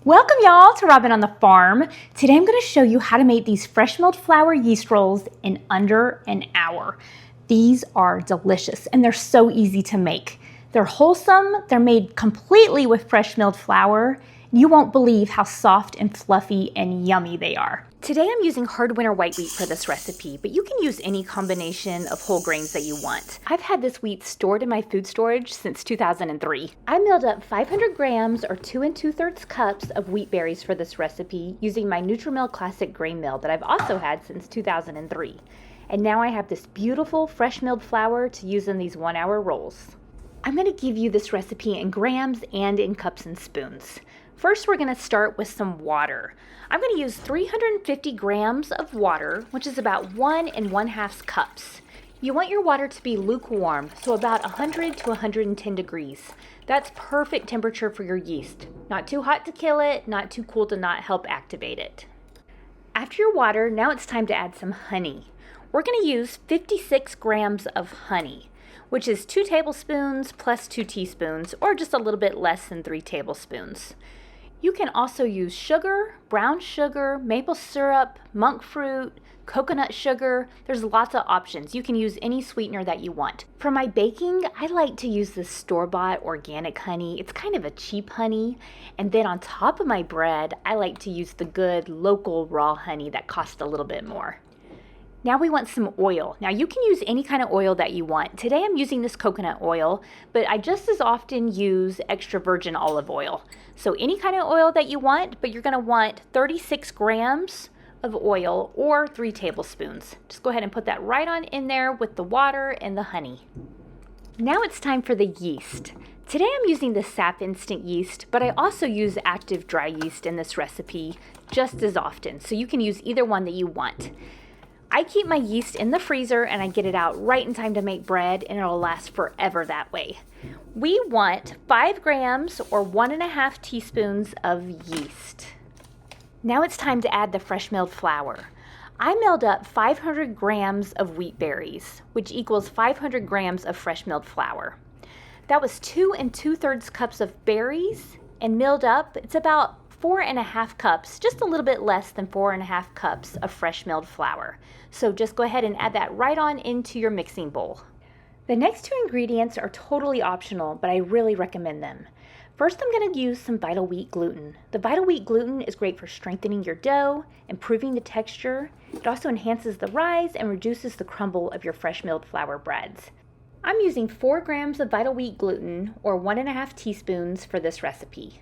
Welcome y'all to Robin on the Farm. Today I'm going to show you how to make these fresh milled flour yeast rolls in under an hour. These are delicious and they're so easy to make. They're wholesome, they're made completely with fresh milled flour. You won't believe how soft and fluffy and yummy they are. Today I'm using hard winter white wheat for this recipe, but you can use any combination of whole grains that you want. I've had this wheat stored in my food storage since 2003. I milled up 500 grams or 2 2/3 cups of wheat berries for this recipe using my NutriMill Classic grain mill that I've also had since 2003. And now I have this beautiful fresh milled flour to use in these 1-hour rolls. I'm going to give you this recipe in grams and in cups and spoons. First, we're going to start with some water. I'm going to use 350 grams of water, which is about 1 1/2 cups. You want your water to be lukewarm, so about 100 to 110 degrees. That's perfect temperature for your yeast. Not too hot to kill it, not too cool to not help activate it. After your water, now it's time to add some honey. We're going to use 56 grams of honey, which is 2 tablespoons plus 2 teaspoons, or just a little bit less than 3 tablespoons. You can also use sugar, brown sugar, maple syrup, monk fruit, coconut sugar. There's lots of options. You can use any sweetener that you want. For my baking, I like to use this store-bought organic honey. It's kind of a cheap honey. And then on top of my bread, I like to use the good local raw honey that costs a little bit more. Now we want some oil. Now you can use any kind of oil that you want. Today I'm using this coconut oil, but I just as often use extra virgin olive oil. So any kind of oil that you want, but you're gonna want 36 grams of oil or 3 tablespoons. Just go ahead and put that right on in there with the water and the honey. Now it's time for the yeast. Today I'm using the Sap Instant yeast, but I also use active dry yeast in this recipe just as often. So you can use either one that you want. I keep my yeast in the freezer and I get it out right in time to make bread, and it'll last forever that way. We want 5 grams or 1 1/2 teaspoons of yeast. Now it's time to add the fresh milled flour. I milled up 500 grams of wheat berries, which equals 500 grams of fresh milled flour. That was 2 2/3 cups of berries, and milled up, it's about 4 1/2 cups, just a little bit less than 4 1/2 cups of fresh milled flour. So just go ahead and add that right on into your mixing bowl. The next 2 ingredients are totally optional, but I really recommend them. First, I'm going to use some Vital Wheat gluten. The Vital Wheat gluten is great for strengthening your dough, improving the texture. It also enhances the rise and reduces the crumble of your fresh milled flour breads. I'm using 4 grams of Vital Wheat gluten, or 1 1/2 teaspoons for this recipe.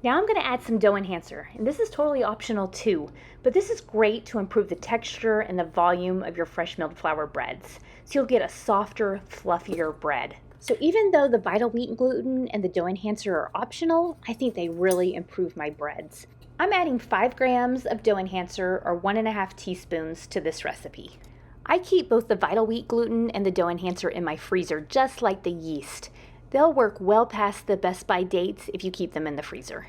Now I'm going to add some dough enhancer, and this is totally optional too, but this is great to improve the texture and the volume of your fresh milled flour breads, so you'll get a softer, fluffier bread. So even though the Vital Wheat gluten and the dough enhancer are optional, I think they really improve my breads. I'm adding 5 grams of dough enhancer, or 1 1/2 teaspoons, to this recipe. I keep both the Vital Wheat gluten and the dough enhancer in my freezer, just like the yeast. They'll work well past the best by dates if you keep them in the freezer.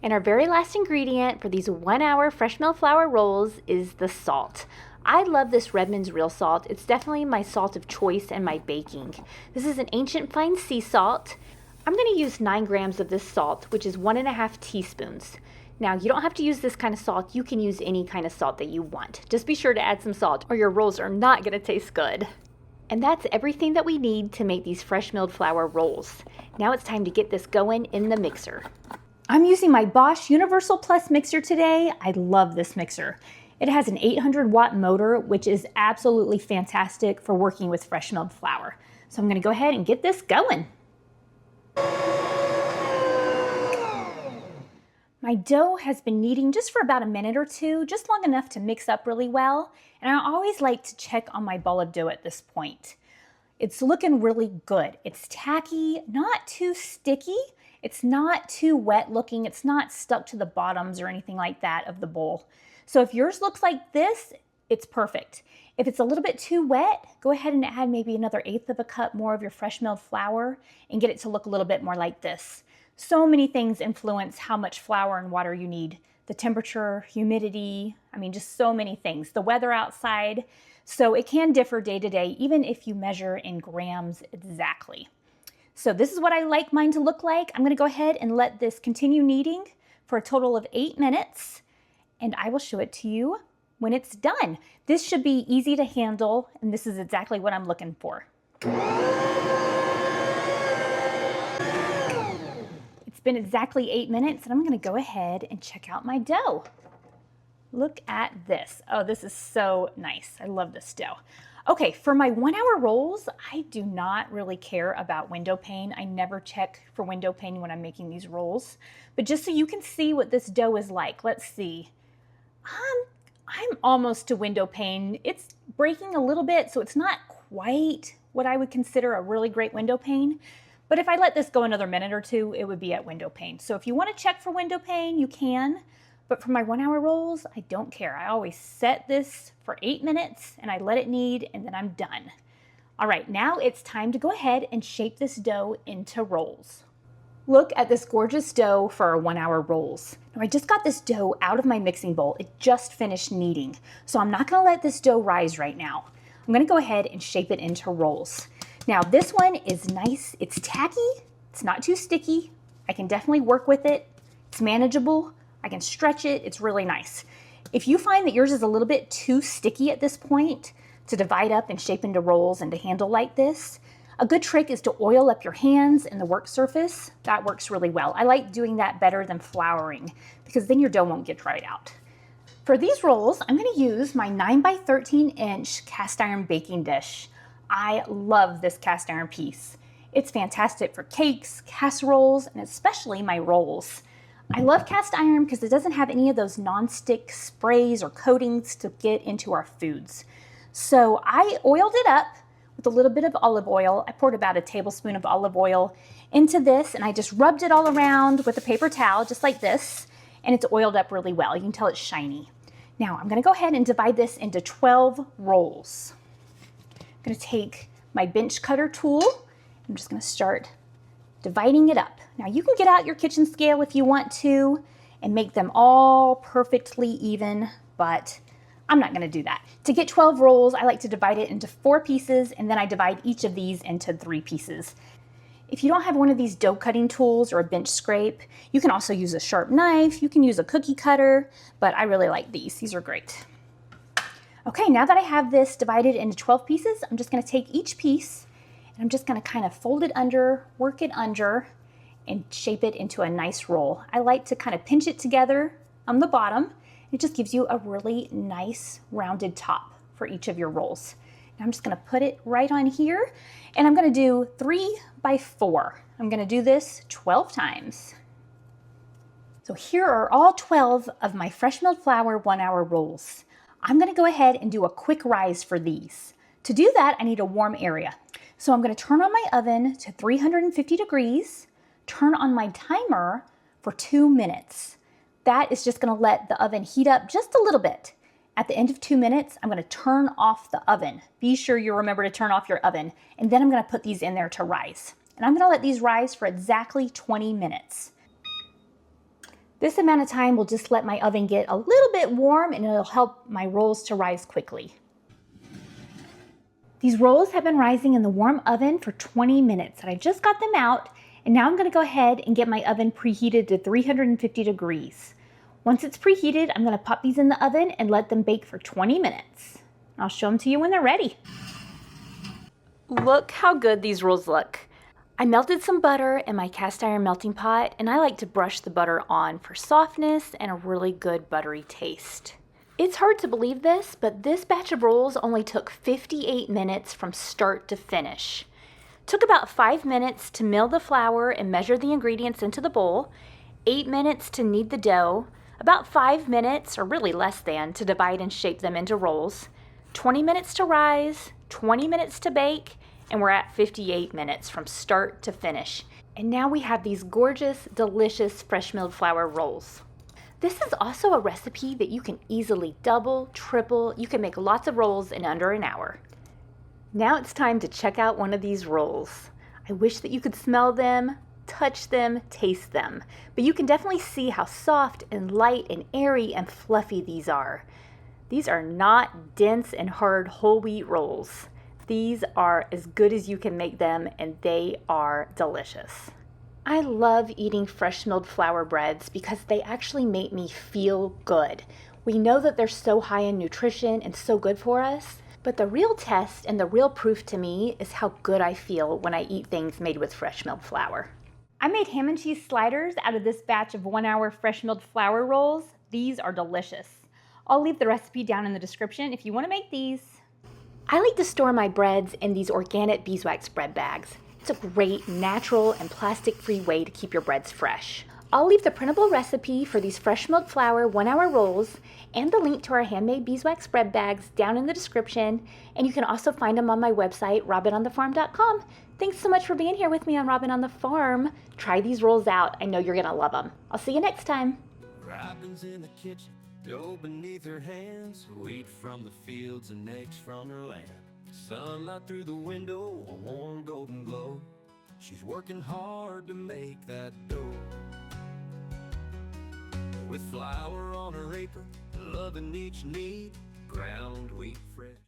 And our very last ingredient for these 1-hour fresh milled flour rolls is the salt. I love this Redmond's real salt. It's definitely my salt of choice in my baking. This is an ancient fine sea salt. I'm going to use 9 grams of this salt, which is 1 1/2 teaspoons. Now, you don't have to use this kind of salt. You can use any kind of salt that you want. Just be sure to add some salt or your rolls are not going to taste good. And that's everything that we need to make these fresh milled flour rolls. Now it's time to get this going in the mixer. I'm using my Bosch Universal Plus mixer today. I love this mixer. It has an 800-watt motor, which is absolutely fantastic for working with fresh milled flour. So I'm going to go ahead and get this going. My dough has been kneading just for about a minute or 2, just long enough to mix up really well. And I always like to check on my ball of dough at this point. It's looking really good. It's tacky, not too sticky. It's not too wet looking. It's not stuck to the bottoms or anything like that of the bowl. So if yours looks like this, it's perfect. If it's a little bit too wet, go ahead and add maybe another 1/8 of a cup more of your fresh milled flour and get it to look a little bit more like this. So many things influence how much flour and water you need. The temperature, humidity, just so many things. The weather outside. So it can differ day to day, even if you measure in grams exactly. So this is what I like mine to look like. I'm going to go ahead and let this continue kneading for a total of 8 minutes, and I will show it to you when it's done. This should be easy to handle, and this is exactly what I'm looking for. It's been exactly 8 minutes, and I'm gonna go ahead and check out my dough. Look at this. Oh, this is so nice. I love this dough. Okay, for my 1 hour rolls, I do not really care about window pane. I never check for window pane when I'm making these rolls. But just so you can see what this dough is like, let's see. I'm almost to window pane. It's breaking a little bit, so it's not quite what I would consider a really great window pane. But if I let this go another minute or two, it would be at window pane. So if you want to check for window pane, you can. But for my 1 hour rolls, I don't care. I always set this for 8 minutes and I let it knead and then I'm done. All right, now it's time to go ahead and shape this dough into rolls. Look at this gorgeous dough for our 1 hour rolls. Now I just got this dough out of my mixing bowl. It just finished kneading. So I'm not gonna let this dough rise right now. I'm gonna go ahead and shape it into rolls. Now this one is nice. It's tacky. It's not too sticky. I can definitely work with it. It's manageable. I can stretch it. It's really nice. If you find that yours is a little bit too sticky at this point to divide up and shape into rolls and to handle like this, a good trick is to oil up your hands and the work surface. That works really well. I like doing that better than flouring because then your dough won't get dried out. For these rolls, I'm going to use my 9 by 13 inch cast iron baking dish. I love this cast iron piece. It's fantastic for cakes, casseroles, and especially my rolls. I love cast iron because it doesn't have any of those non-stick sprays or coatings to get into our foods. So I oiled it up with a little bit of olive oil. I poured about a tablespoon of olive oil into this and I just rubbed it all around with a paper towel just like this, and it's oiled up really well. You can tell it's shiny. Now I'm going to go ahead and divide this into 12 rolls. I'm going to take my bench cutter tool. I'm just going to start dividing it up. Now you can get out your kitchen scale if you want to and make them all perfectly even, but I'm not gonna do that. To get 12 rolls, I like to divide it into 4 pieces and then I divide each of these into 3 pieces. If you don't have one of these dough cutting tools or a bench scrape, you can also use a sharp knife, you can use a cookie cutter, but I really like these. These are great. Okay, now that I have this divided into 12 pieces, I'm just gonna take each piece and I'm just gonna kind of fold it under, work it under, and shape it into a nice roll. I like to kind of pinch it together on the bottom. It just gives you a really nice rounded top for each of your rolls. Now I'm just gonna put it right on here, and I'm gonna do 3 by 4. I'm gonna do this 12 times. So here are all 12 of my fresh milled flour 1 hour rolls. I'm gonna go ahead and do a quick rise for these. To do that, I need a warm area. So I'm going to turn on my oven to 350 degrees, turn on my timer for 2 minutes. That is just going to let the oven heat up just a little bit. At the end of 2 minutes, I'm going to turn off the oven. Be sure you remember to turn off your oven, and then I'm going to put these in there to rise. And I'm going to let these rise for exactly 20 minutes. This amount of time will just let my oven get a little bit warm and it'll help my rolls to rise quickly. These rolls have been rising in the warm oven for 20 minutes and I just got them out, and now I'm going to go ahead and get my oven preheated to 350 degrees. Once it's preheated, I'm going to pop these in the oven and let them bake for 20 minutes. I'll show them to you when they're ready. Look how good these rolls look. I melted some butter in my cast iron melting pot, and I like to brush the butter on for softness and a really good buttery taste. It's hard to believe this, but this batch of rolls only took 58 minutes from start to finish. It took about 5 minutes to mill the flour and measure the ingredients into the bowl, 8 minutes to knead the dough, about 5 minutes, or really less than, to divide and shape them into rolls, 20 minutes to rise, 20 minutes to bake, and we're at 58 minutes from start to finish. And now we have these gorgeous, delicious fresh milled flour rolls. This is also a recipe that you can easily double, triple. You can make lots of rolls in under an hour. Now it's time to check out one of these rolls. I wish that you could smell them, touch them, taste them, but you can definitely see how soft and light and airy and fluffy these are. These are not dense and hard whole wheat rolls. These are as good as you can make them, and they are delicious. I love eating fresh milled flour breads because they actually make me feel good. We know that they're so high in nutrition and so good for us, but the real test and the real proof to me is how good I feel when I eat things made with fresh milled flour. I made ham and cheese sliders out of this batch of 1 hour fresh milled flour rolls. These are delicious. I'll leave the recipe down in the description if you want to make these. I like to store my breads in these organic beeswax bread bags. It's a great, natural, and plastic-free way to keep your breads fresh. I'll leave the printable recipe for these fresh milled flour 1 hour rolls and the link to our handmade beeswax bread bags down in the description, and you can also find them on my website, robinonthefarm.com. Thanks so much for being here with me on Robin on the Farm. Try these rolls out. I know you're gonna love them. I'll see you next time. Robin's in the kitchen, dough beneath her hands, wheat from the fields and eggs from her land. Sunlight through the window, a warm golden glow. She's working hard to make that dough. With flour on her apron, loving each need, ground wheat fresh.